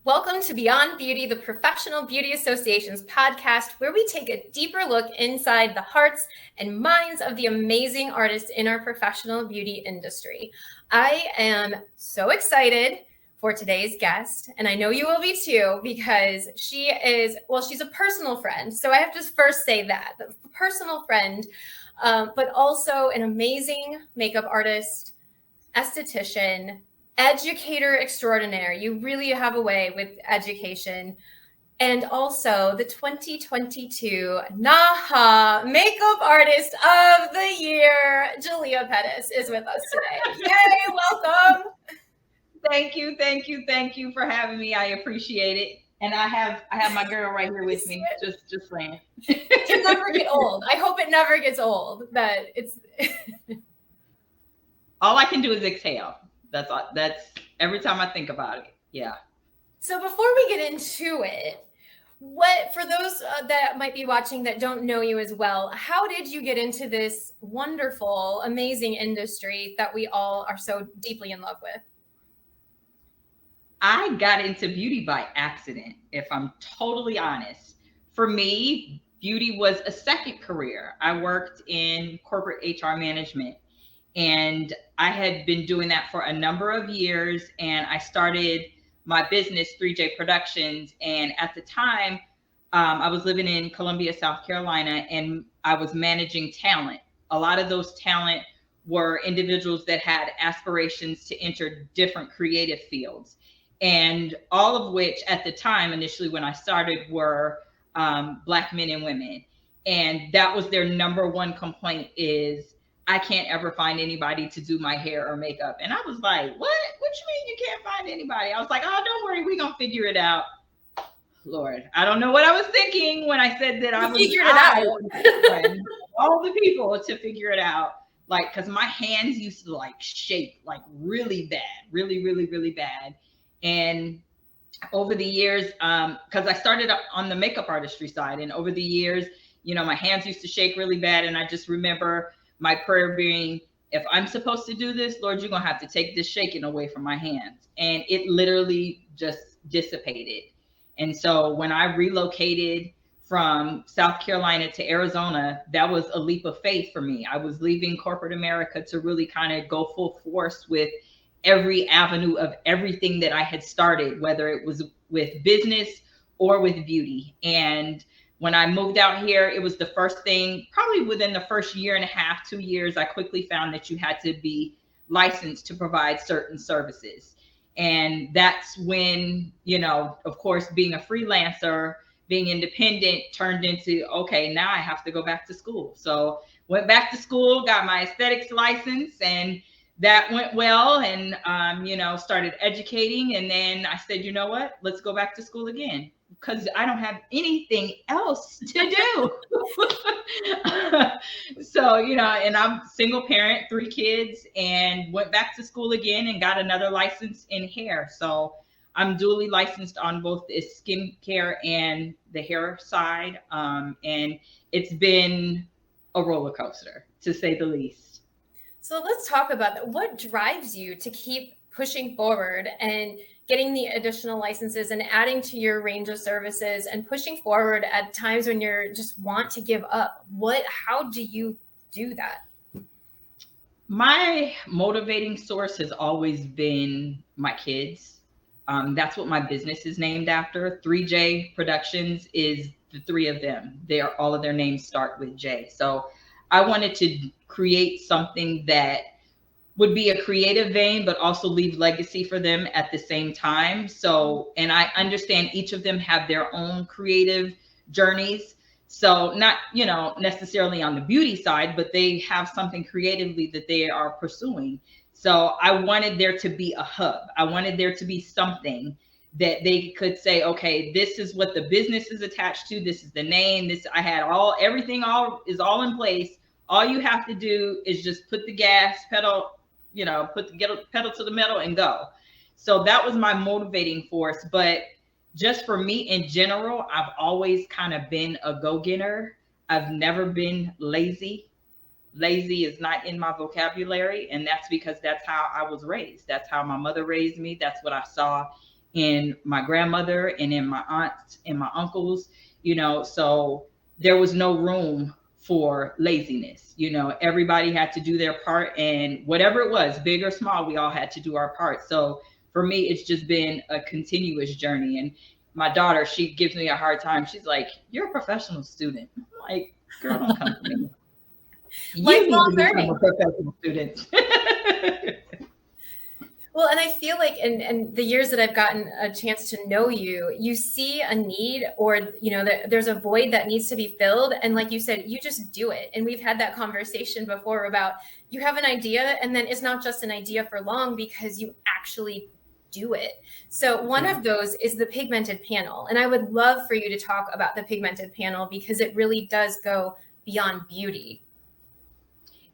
Welcome to Beyond Beauty, the Professional Beauty Association's podcast, where we take a deeper look inside the hearts and minds of the amazing artists in our professional beauty industry. I am so excited for today's guest, and I know you will be too, because she's a personal friend. So I have to first say that, the personal friend, but also an amazing makeup artist, esthetician, educator extraordinaire. You really have a way with education. And also the 2022 NAHA Makeup Artist of the Year, Jalia Pettis, is with us today. Yay, welcome. Thank you for having me. I appreciate it. And I have my girl right here with me. Just saying. It can never get old. I hope it never gets old. That it's all I can do is exhale. That's every time I think about it. Yeah. So before we get into it, what, for those that might be watching that don't know you as well, how did you get into this wonderful, amazing industry that we all are so deeply in love with? I got into beauty by accident, if I'm totally honest. For me, beauty was a second career. I worked in corporate HR management, and I had been doing that for a number of years, and I started my business, 3J Productions. And at the time, I was living in Columbia, South Carolina, and I was managing talent. A lot of those talent were individuals that had aspirations to enter different creative fields. And all of which at the time, initially when I started, were Black men and women. And that was their number one complaint is, I can't ever find anybody to do my hair or makeup. And I was like, what? What you mean you can't find anybody? I was like, oh, don't worry, we're going to figure it out. Lord, I don't know what I was thinking when I said that I was all the people to figure it out. Like, because my hands used to like shake like really bad, really bad. And over the years, because I started on the makeup artistry side, and over the years, my hands used to shake really bad. And I just remember my prayer being, if I'm supposed to do this, Lord, you're going to have to take this shaking away from my hands. And it literally just dissipated. And so when I relocated from South Carolina to Arizona, that was a leap of faith for me. I was leaving corporate America to really kind of go full force with every avenue of everything that I had started, whether it was with business or with beauty. And when I moved out here, it was the first thing, probably within the first year and a half, 2 years, I quickly found that you had to be licensed to provide certain services. And that's when, of course, being a freelancer, being independent turned into, okay, now I have to go back to school. So went back to school, got my aesthetics license, and that went well, and, started educating. And then I said, you know what, let's go back to school again, because I don't have anything else to do. So, and I'm single parent, 3 kids, and went back to school again and got another license in hair. So I'm dually licensed on both the skincare and the hair side. And it's been a roller coaster, to say the least. So let's talk about that. What drives you to keep pushing forward and getting the additional licenses and adding to your range of services and pushing forward at times when you're just want to give up? How do you do that? My motivating source has always been my kids. That's what my business is named after. 3J Productions is the 3 of them. All of their names start with J. So I wanted to create something that would be a creative vein, but also leave legacy for them at the same time. So, and I understand each of them have their own creative journeys. So not, necessarily on the beauty side, but they have something creatively that they are pursuing. So I wanted there to be a hub. I wanted there to be something that they could say, okay, this is what the business is attached to. This is the name. I had everything is all in place. All you have to do is just put the gas pedal, put the pedal to the metal and go. So that was my motivating force. But just for me in general, I've always kind of been a go-getter. I've never been lazy. Lazy is not in my vocabulary. And that's because that's how I was raised. That's how my mother raised me. That's what I saw in my grandmother and in my aunts and my uncles, so there was no room for laziness. Everybody had to do their part, and whatever it was, big or small, we all had to do our part. So for me, it's just been a continuous journey. And my daughter, she gives me a hard time. She's like, "You're a professional student." I'm like, "Girl, don't come for me. You need to become a professional student." Well, and I feel like in the years that I've gotten a chance to know you, you see a need, or, there's a void that needs to be filled. And like you said, you just do it. And we've had that conversation before about you have an idea, and then it's not just an idea for long because you actually do it. So one of those is the Pigmented Panel. And I would love for you to talk about the Pigmented Panel because it really does go beyond beauty.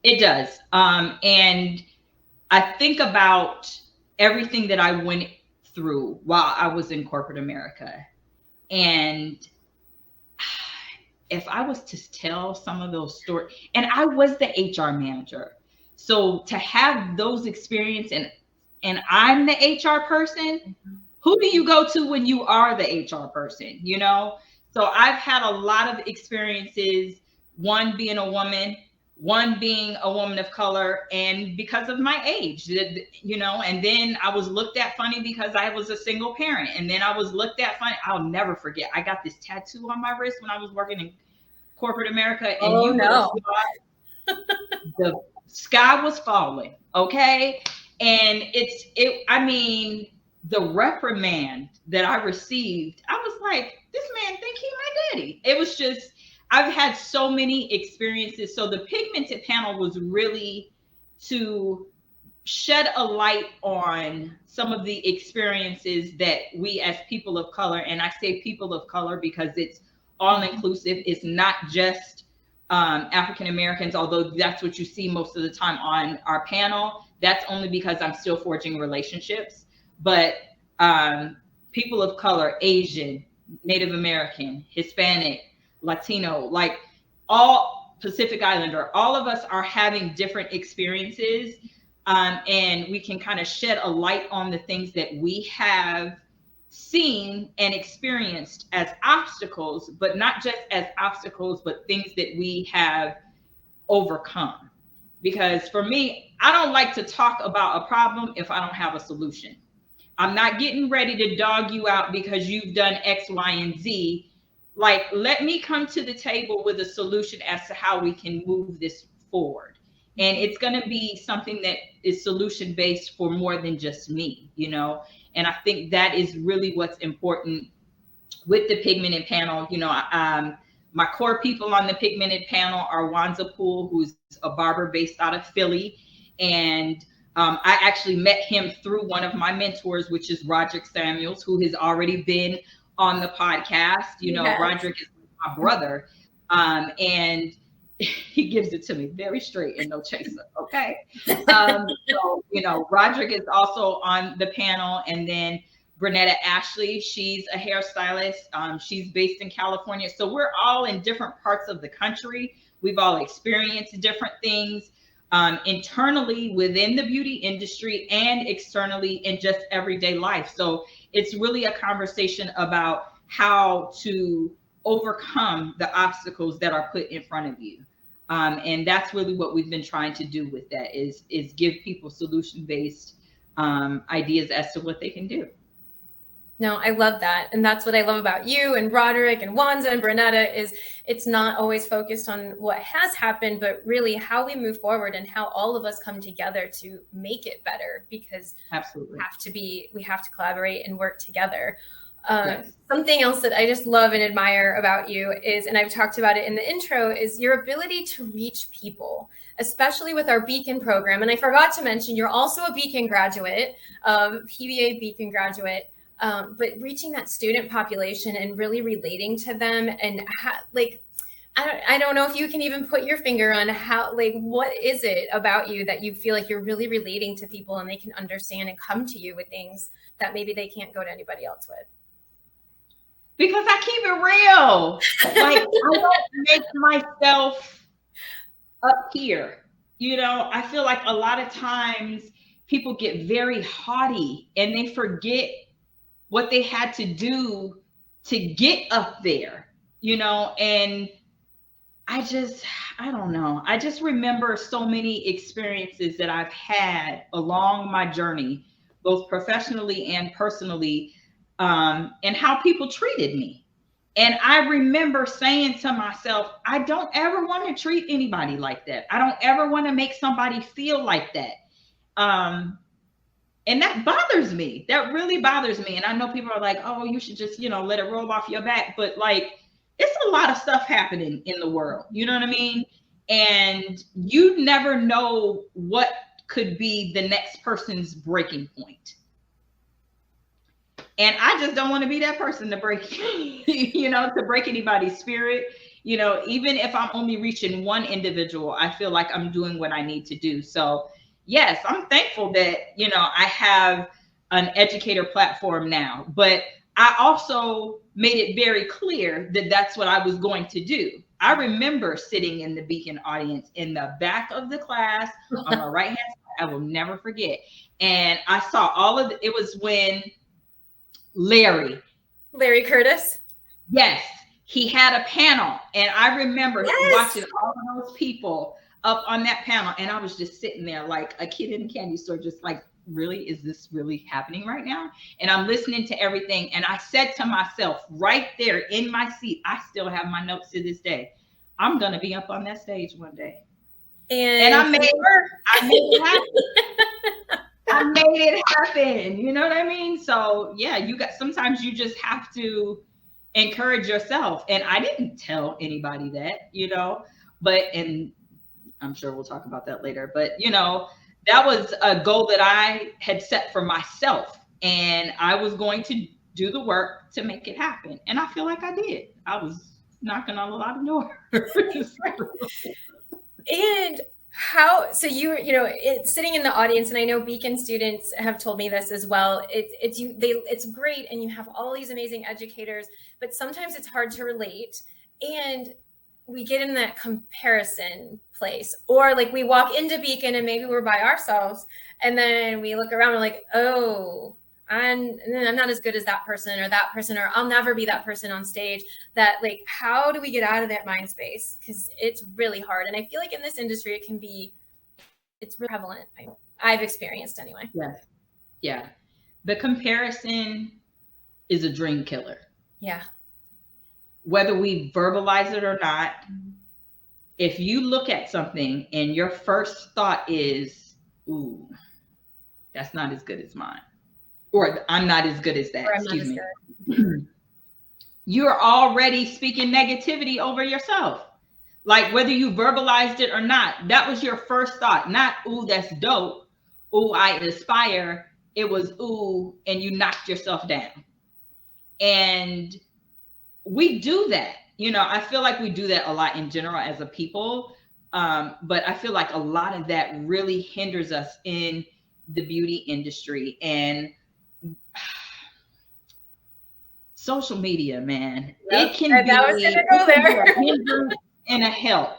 It does. And I think about everything that I went through while I was in corporate America. And if I was to tell some of those stories, and I was the HR manager. So to have those experiences, and I'm the HR person, who do you go to when you are the HR person? So I've had a lot of experiences, one being a woman, one being a woman of color, and because of my age, and then I was looked at funny because I was a single parent, and then I was looked at funny. I'll never forget. I got this tattoo on my wrist when I was working in corporate America, and the sky was falling. Okay. And the reprimand that I received, I was like, this man think he my daddy. It was just, I've had so many experiences. So the Pigmented Panel was really to shed a light on some of the experiences that we as people of color, and I say people of color because it's all inclusive. It's not just African Americans, although that's what you see most of the time on our panel. That's only because I'm still forging relationships. But people of color, Asian, Native American, Hispanic, Latino, like all Pacific Islander, all of us are having different experiences. And we can kind of shed a light on the things that we have seen and experienced as obstacles, but not just as obstacles, but things that we have overcome. Because for me, I don't like to talk about a problem if I don't have a solution. I'm not getting ready to dog you out because you've done X, Y, and Z. Like, let me come to the table with a solution as to how we can move this forward. And it's going to be something that is solution based for more than just me, And I think that is really what's important with the Pigmented Panel. My core people on the Pigmented Panel are Wanza Poole, who's a barber based out of Philly. And I actually met him through one of my mentors, which is Roderick Samuels, who has already been on the podcast. Yes. Roderick is my brother. And he gives it to me very straight and no chaser. Okay. So, Roderick is also on the panel. And then Bernetta Ashley, she's a hairstylist. She's based in California. So we're all in different parts of the country. We've all experienced different things internally within the beauty industry and externally in just everyday life. So it's really a conversation about how to overcome the obstacles that are put in front of you. And that's really what we've been trying to do with that is give people solution-based ideas as to what they can do. No, I love that. And that's what I love about you and Roderick and Wanza and Bernetta is it's not always focused on what has happened, but really how we move forward and how all of us come together to make it better, because absolutely we have to collaborate and work together. Yes. Something else that I just love and admire about you is, and I've talked about it in the intro, is your ability to reach people, especially with our Beacon program. And I forgot to mention, you're also a Beacon graduate, PBA Beacon graduate. But reaching that student population and really relating to them and I don't know if you can even put your finger on how, what is it about you that you feel like you're really relating to people and they can understand and come to you with things that maybe they can't go to anybody else with? Because I keep it real. I don't make myself up here. I feel like a lot of times people get very haughty and they forget what they had to do to get up there, you know, and I don't know. I just remember so many experiences that I've had along my journey, both professionally and personally, and how people treated me. And I remember saying to myself, I don't ever want to treat anybody like that. I don't ever want to make somebody feel like that. And that bothers me. That really bothers me. And I know people are like, oh, you should just, let it roll off your back. But like, it's a lot of stuff happening in the world. You know what I mean? And you never know what could be the next person's breaking point. And I just don't want to be that person to break, to break anybody's spirit. Even if I'm only reaching one individual, I feel like I'm doing what I need to do. So yes, I'm thankful that, I have an educator platform now, but I also made it very clear that that's what I was going to do. I remember sitting in the Beacon audience in the back of the class on the right hand side. I will never forget. And I saw it was when Larry Curtis. Yes, he had a panel, and I remember watching all of those people up on that panel, and I was just sitting there like a kid in a candy store, just like, really, is this really happening right now? And I'm listening to everything, and I said to myself right there in my seat, I still have my notes to this day, I'm gonna be up on that stage one day, and I made it happen. I made it happen. You know what I mean? So yeah, sometimes you just have to encourage yourself. And I didn't tell anybody that, and I'm sure we'll talk about that later, but that was a goal that I had set for myself, and I was going to do the work to make it happen. And I feel like I did. I was knocking on a lot of doors. And so it's sitting in the audience, and I know Beacon students have told me this as well. It's great, and you have all these amazing educators, but sometimes it's hard to relate, and we get in that comparison place, or like we walk into Beacon and maybe we're by ourselves, and then we look around and we're like, oh, I'm not as good as that person, or I'll never be that person on stage. That, like, how do we get out of that mind space? Because it's really hard. And I feel like in this industry, it's really prevalent. I've experienced anyway. Yes. Yeah. The comparison is a dream killer. Yeah. Whether we verbalize it or not, if you look at something and your first thought is, ooh, that's not as good as mine, or I'm not as good as that, excuse me, you're already speaking negativity over yourself. Like, whether you verbalized it or not, that was your first thought. Not, ooh, that's dope. Ooh, I aspire. It was, ooh, and you knocked yourself down. And we do that. I feel like we do that a lot in general as a people. But I feel like a lot of that really hinders us in the beauty industry. And social media, man, it can be a hindrance and a help,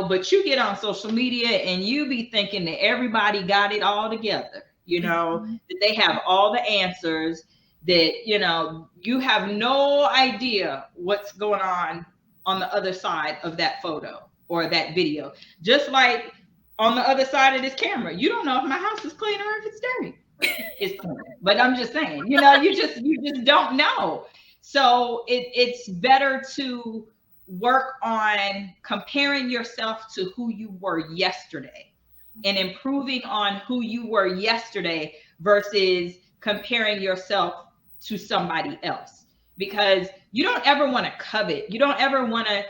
but you get on social media and you be thinking that everybody got it all together, that they have all the answers, that, you have no idea what's going on the other side of that photo or that video. Just like on the other side of this camera, you don't know if my house is clean or if it's dirty. It's clean, but I'm just saying, you just don't know. So it's better to work on comparing yourself to who you were yesterday and improving on who you were yesterday versus comparing yourself to somebody else, because you don't ever want to covet. You don't ever want to,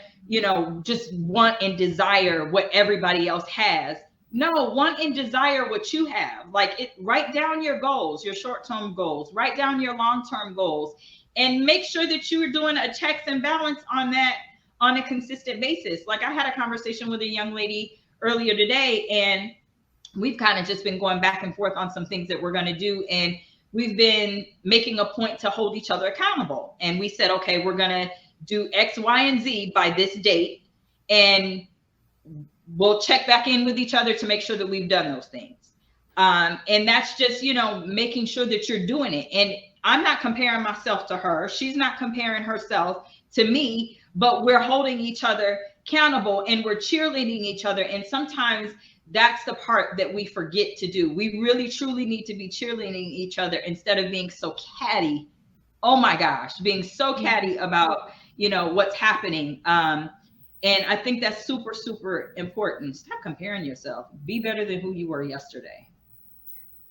just want and desire what everybody else has. No, want and desire what you have. Like, write down your goals, your short-term goals, write down your long-term goals, and make sure that you are doing a checks and balance on that on a consistent basis. Like, I had a conversation with a young lady earlier today, and we've kind of just been going back and forth on some things that we're going to do. And we've been making a point to hold each other accountable. And we said, okay, we're going to do X, Y, and Z by this date. And we'll check back in with each other to make sure that we've done those things. And that's just, making sure that you're doing it. And I'm not comparing myself to her. She's not comparing herself to me, but we're holding each other accountable and we're cheerleading each other. And sometimes that's the part that we forget to do. We really truly need to be cheerleading each other instead of being so catty. Oh my gosh, being so catty about, you know, what's happening. And I think that's super, super important. Stop comparing yourself. Be better than who you were yesterday.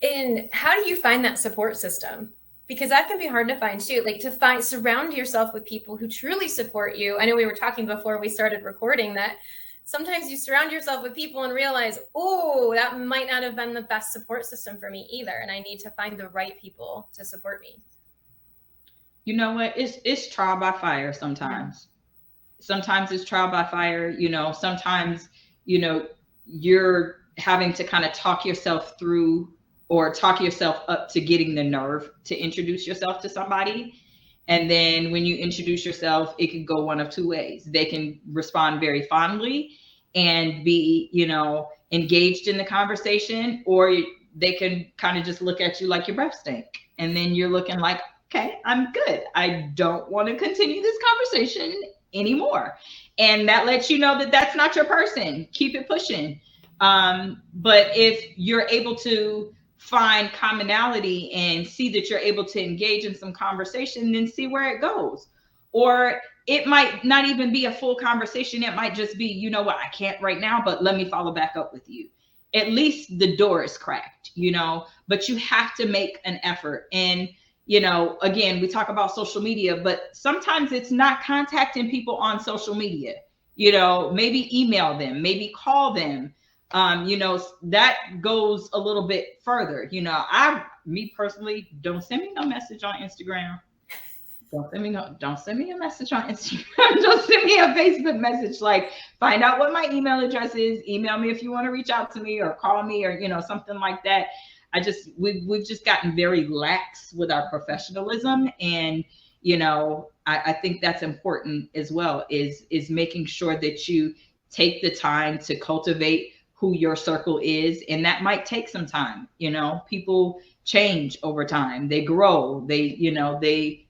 And how do you find that support system? Because that can be hard to find too. Like to surround yourself with people who truly support you. I know we were talking before we started recording that sometimes you surround yourself with people and realize, oh, that might not have been the best support system for me either. And I need to find the right people to support me. You know what? It's trial by fire sometimes. Sometimes it's trial by fire. You know, sometimes, you know, you're having to kind of talk yourself through or talk yourself up to getting the nerve to introduce yourself to somebody. And then when you introduce yourself, it can go one of two ways. They can respond very fondly and be, you know, engaged in the conversation, or they can kind of just look at you like your breath stink. And then you're looking like, okay, I'm good. I don't want to continue this conversation anymore. And that lets you know that that's not your person. Keep it pushing. But if you're able to find commonality and see that you're able to engage in some conversation, then see where it goes. Or it might not even be a full conversation. It might just be, you know what, I can't right now, but let me follow back up with you. At least the door is cracked, you know, but you have to make an effort. And, you know, again, we talk about social media, but sometimes it's not contacting people on social media. You know, maybe email them, maybe call them. You know, that goes a little bit further. You know, me personally, don't send me no message on Instagram. Don't send me a message on Instagram. Don't send me a Facebook message. Like, find out what my email address is. Email me if you want to reach out to me, or call me, or, you know, something like that. We've just gotten very lax with our professionalism. And, you know, I think that's important as well, is making sure that you take the time to cultivate who your circle is. And that might take some time. You know, people change over time. They grow.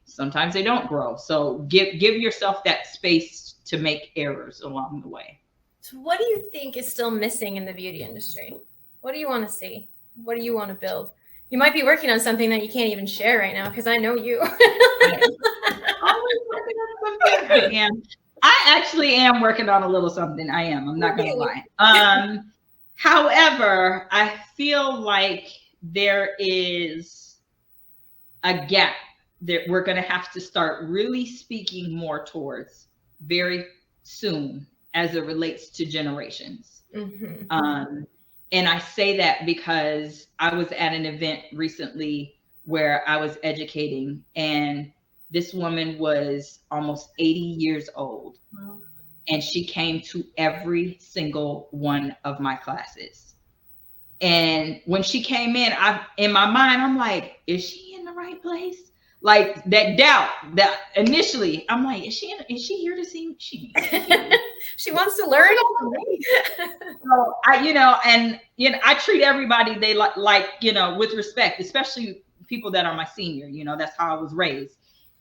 Sometimes they don't grow. So give yourself that space to make errors along the way. So what do you think is still missing in the beauty industry? What do you want to see? What do you want to build? You might be working on something that you can't even share right now, because I know you. I actually am working on a little something. I am. I'm not going to lie. However, I feel like there is a gap that we're going to have to start really speaking more towards very soon as it relates to generations. Mm-hmm. And I say that because I was at an event recently where I was educating, and this woman was almost 80 years old. Wow. And she came to every single one of my classes. And when she came in my mind, I'm like, is she in the right place? Like that doubt that initially I'm like, is she here to see me? She wants to learn. So I treat everybody they like, you know, with respect, especially people that are my senior. You know, that's how I was raised.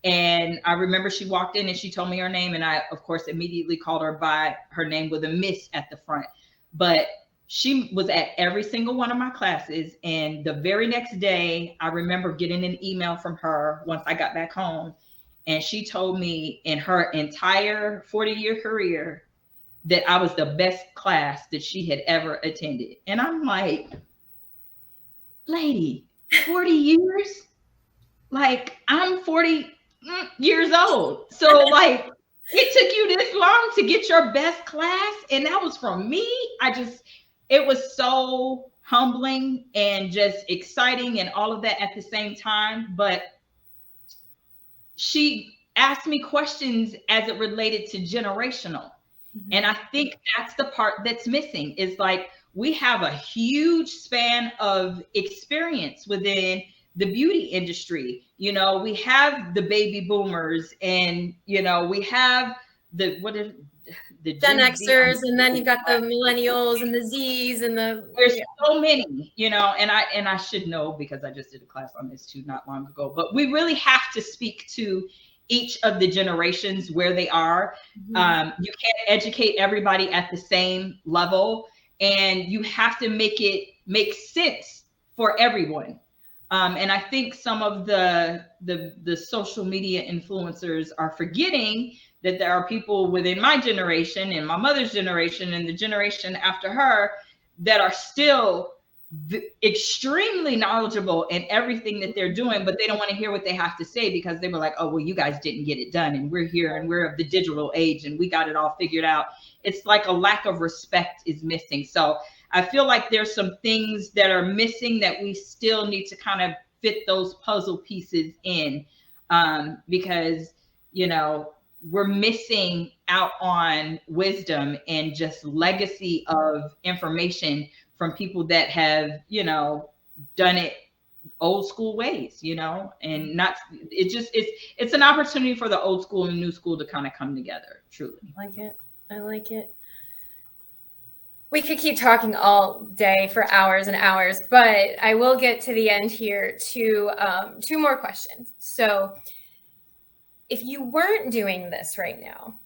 And I remember she walked in and she told me her name, and I, of course, immediately called her by her name with a miss at the front. But she was at every single one of my classes. And the very next day, I remember getting an email from her once I got back home. And she told me in her entire 40-year career that I was the best class that she had ever attended. And I'm like, lady, 40 years? Like, I'm 40 years old. So like, it took you this long to get your best class, and that was from me. It was so humbling and just exciting and all of that at the same time. But she asked me questions as it related to generational. Mm-hmm. And I think that's the part that's missing, is like, we have a huge span of experience within the beauty industry. You know, we have the baby boomers, and, you know, we have the Gen Xers, and then you've got the millennials and the Zs and there's so many, you know, and I should know because I just did a class on this too not long ago, but we really have to speak to each of the generations where they are. You can't educate everybody at the same level, and you have to make it make sense for everyone. And I think some of the social media influencers are forgetting that there are people within my generation and my mother's generation and the generation after her that are still extremely knowledgeable in everything that they're doing, but they don't want to hear what they have to say because they were like, oh, well, you guys didn't get it done, and we're here and we're of the digital age and we got it all figured out. It's like a lack of respect is missing. So I feel like there's some things that are missing that we still need to kind of fit those puzzle pieces in, because, you know, we're missing out on wisdom and just legacy of information from people that have, you know, done it old school ways, you know, and not, it's an opportunity for the old school and new school to kind of come together, truly. I like it. We could keep talking all day for hours and hours, but I will get to the end here to two more questions. So if you weren't doing this right now,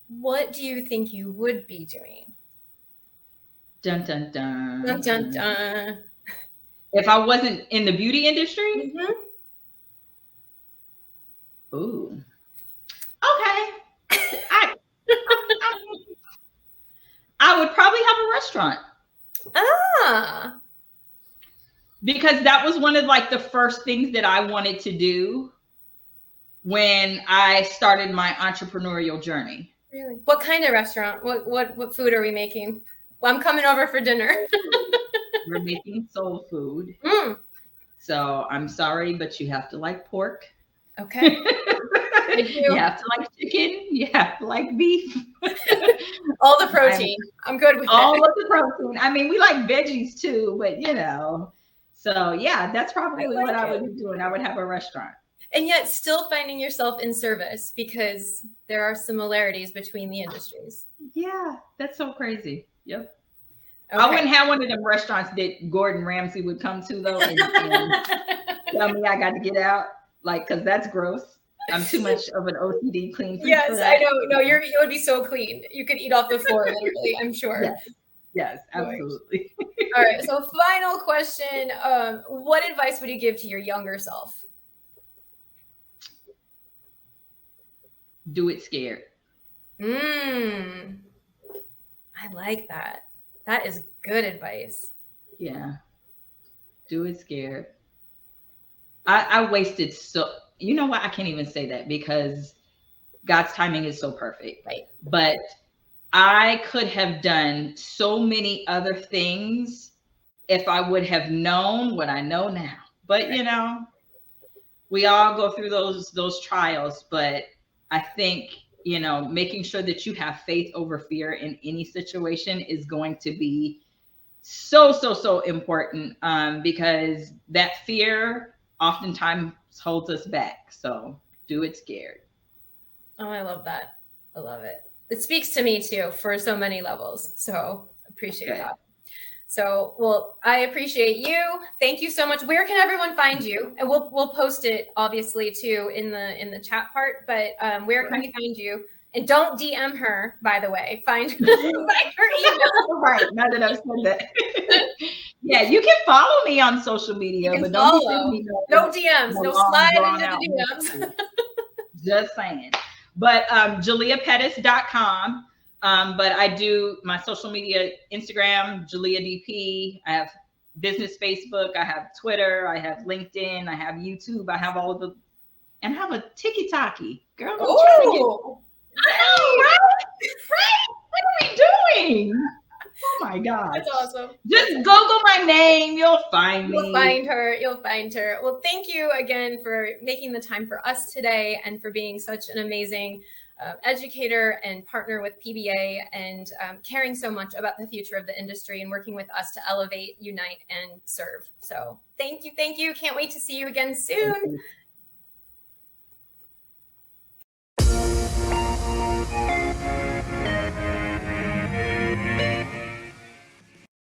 what do you think you would be doing? Dun, dun, dun. Dun, dun, dun. If I wasn't in the beauty industry? Ooh. Okay. I would probably have a restaurant. Because that was one of like the first things that I wanted to do when I started my entrepreneurial journey. Really? What kind of restaurant? What food are we making? Well, I'm coming over for dinner. We're making soul food. So I'm sorry, but you have to like pork. Okay. You have to like chicken. You have to like beef. All the protein. I'm good with all of the protein. I mean, we like veggies too, but you know. So yeah, that's probably what I would be doing. I would have a restaurant. And yet still finding yourself in service because there are similarities between the industries. Yeah, that's so crazy. Yep. Okay. I wouldn't have one of them restaurants that Gordon Ramsay would come to though and tell me I got to get out, like, because that's gross. I'm too much of an OCD clean freak. Yes, I know. No, you would be so clean. You could eat off the floor, literally, I'm sure. Yes, absolutely. All right. So final question. What advice would you give to your younger self? Do it scared. I like that. That is good advice. Yeah. Do it scared. I wasted you know what? I can't even say that because God's timing is so perfect. Right. But I could have done so many other things if I would have known what I know now. But you know, we all go through those trials, but I think, you know, making sure that you have faith over fear in any situation is going to be so important, because that fear oftentimes holds us back. So do it scared. Oh, I love that. I love it. It speaks to me too for so many levels. So appreciate that. So, well, I appreciate you. Thank you so much. Where can everyone find you? And we'll post it obviously too in the chat part, but where can we find you? And don't DM her, by the way. Find her email. Right. Now that I've said that. Yeah, you can follow me on social media, but don't send me no DMs, no slide into the DMs. Just saying. But JaliaPettis.com. But I do my social media, Instagram, Jalia DP. I have business Facebook. I have Twitter. I have LinkedIn. I have YouTube. I have all of the, and I have a TikTok-y. Girl, I'm trying to get. I know, right? What are we doing? Oh my God. That's awesome. Just Google my name. You'll find me. You'll find her. You'll find her. Well, thank you again for making the time for us today and for being such an amazing educator and partner with PBA and caring so much about the future of the industry and working with us to elevate, unite, and serve. So thank you. Thank you. Can't wait to see you again soon.